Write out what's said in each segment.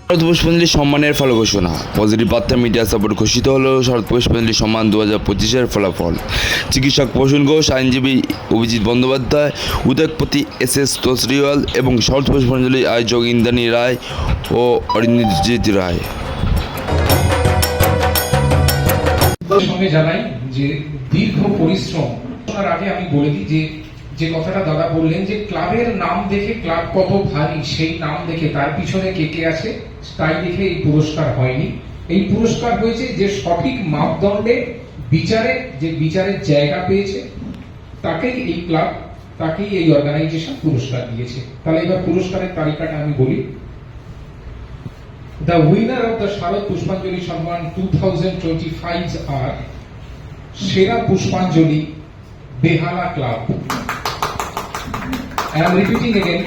শরৎ পুষ্পাঞ্জলি সম্মানের ফল ঘোষণা। পজিটিভ বার্তা মিডিয়া সাপোর্ট ঘোষিত হলো শরৎ পুষ্পাঞ্জলি সম্মান 2025-এর ফলাফল। চিকিৎসক প্রসূন ঘোষ, আইনজীবী অভিজিৎ বন্দ্যোপাধ্যায়, উদয়পতি এস তসরিওয়াল এবং শরৎ পুষ্পাঞ্জলি আয়োজক ইন্দ্রাণী রায় ও অরিন্দিত রায়। সঙ্গে জানাই যে দীর্ঘ পরিশ্রম করার আগে আমি বলে দিই যে কথাটা দাদা বললেন যে ক্লাবের নাম দেখে ক্লাব কত ভারী, সেই নাম দেখে তার পিছনে কে কে আছে তাই দেখে এই পুরস্কার হয়নি। এই পুরস্কার হয়েছে যে সঠিক মাপদণ্ডে বিচারের জায়গা পেয়েছে, তাকেই এই ক্লাব, তাকেই এই অর্গানাইজেশন পুরস্কার দিয়েছে। তাহলে এবার পুরস্কারের তালিকাটা আমি বলি। The winner of the Sharad Pushpanjali Samman 2025 are Shera Pushpanjali, Behala Club. I am repeating again,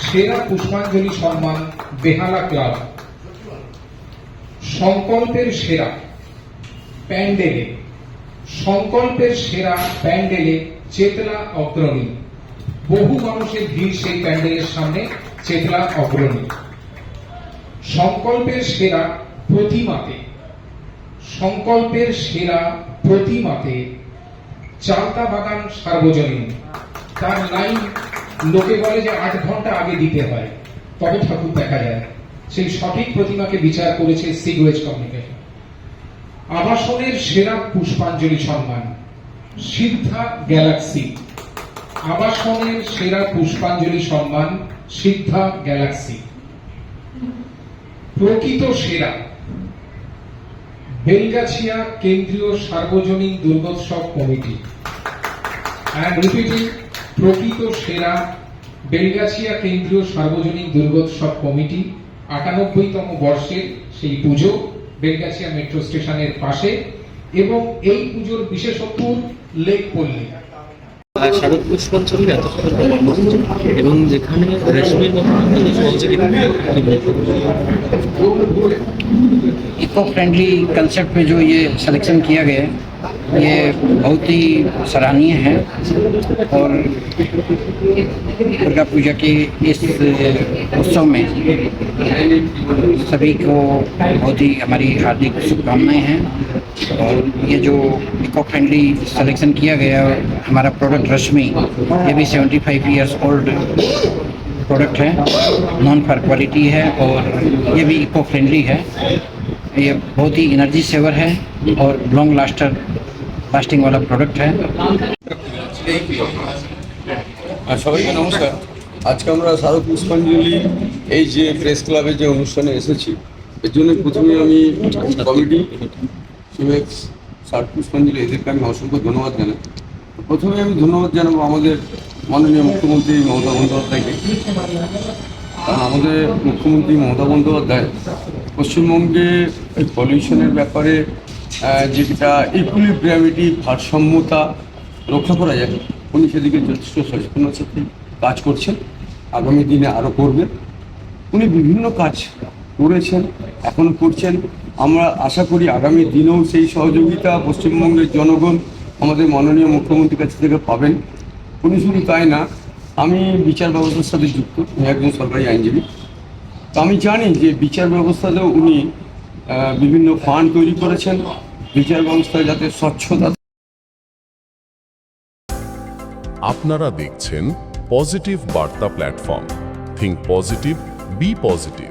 Shera Pushpanjali Samman, Behala Club. সংকল্পের সেরা প্যান্ডেলে, সংকল্পের সেরা প্যান্ডেলে চেতলা অগ্রণী। বহু মানুষের ভিড় সেই প্যান্ডেলের সামনে, চেতলা অগ্রণী। সংকল্পের সেরা প্রতিমাতে, সংকল্পের সেরা প্রতিমাতে চালতা বাগান সার্বজনীন। তার লাইন লোকে বলে যে 8 ঘন্টা আগে দিতে হয় তবে ঠাকুর দেখা যায়। সেই সঠিক প্রতিমাকে বিচার করেছে সিগওয়েজ কমিউনিকেশন। আবাসনের সেরা পুষ্পাঞ্জলি সম্মান সিদ্ধা গ্যালাক্সি। আবাসনের সেরা পুষ্পাঞ্জলি সম্মান সিদ্ধা গ্যালাক্সি। প্রকৃত সেরা বেলগাছিয়া কেন্দ্রীয় সার্বজনীন দুর্গোৎসব কমিটি। and repeating, প্রকৃত সেরা বেলগাছিয়া কেন্দ্রীয় সার্বজনীন দুর্গোৎসব কমিটি। ৯৮তম বর্ষের সেই পুজো বেলগাছিয়া মেট্রো স্টেশনের পাশে, এবং এই পুজোর বিশেষত্ব লেক পল্লী। শারদ পুষ্পাঞ্জলি এত এবং যেখানে রেশমির মতো इको फ्रेंडली कंसेप्ट पे जो ये सिलेक्शन किया गया है, ये बहुत ही सराहनीय है। और दुर्गा पूजा के इस उत्सव में सभी को बहुत ही हमारी हार्दिक शुभकामनाएं हैं। और ये जो इको फ्रेंडली सिलेक्शन किया गया है, हमारा प्रोडक्ट रश्मि, ये भी 75 ईयर्स ओल्ड प्रोडक्ट है, नॉन फॉर क्वालिटी है और ये भी इको फ्रेंडली है। ये बहुत ही एनर्जी सेवर है और लॉन्ग लास्टिंग वाला प्रोडक्ट है। সবাইকে নমস্কার। আজকে আমরা শারদ পুষ্পাঞ্জলি এই যে প্রেস ক্লাবের যে অনুষ্ঠানে এসেছি, এর জন্য প্রথমে আমি কমিটি সিমেক্স শারদ পুষ্পাঞ্জলি এদেরকে আমি অসংখ্য ধন্যবাদ জানাই। প্রথমে আমি ধন্যবাদ জানাবো আমাদের মাননীয় মুখ্যমন্ত্রী মমতা বন্দ্যোপাধ্যায়কে। কারণ আমাদের মুখ্যমন্ত্রী মমতা বন্দ্যোপাধ্যায় পশ্চিমবঙ্গে এই পলিউশনের ব্যাপারে যেটা ইকুইলিব্রিয়ামিটি, ভারসাম্যতা রক্ষা করা যায়, উনি সেদিকে যথেষ্ট সচেতনতার সাথে কাজ করছেন, আগামী দিনে আরও করবেন। উনি বিভিন্ন কাজ করেছেন, এখন করছেন। আমরা আশা করি আগামী দিনেও সেই সহযোগিতা পশ্চিমবঙ্গের জনগণ আমাদের মাননীয় মুখ্যমন্ত্রীর কাছ থেকে পাবেন। উনি শুধু তাই না, আমি বিচার ব্যবস্থার সাথে যুক্ত, আমি একজন সরকারি আইনজীবী। তো আমি জানি যে বিচার ব্যবস্থাতেও উনি বিভিন্ন ফান্ড তৈরি করেছেন, বিচার ব্যবস্থায় যাতে স্বচ্ছতা। আপনারা দেখছেন পজিটিভ বার্তা platform. Think positive, be positive.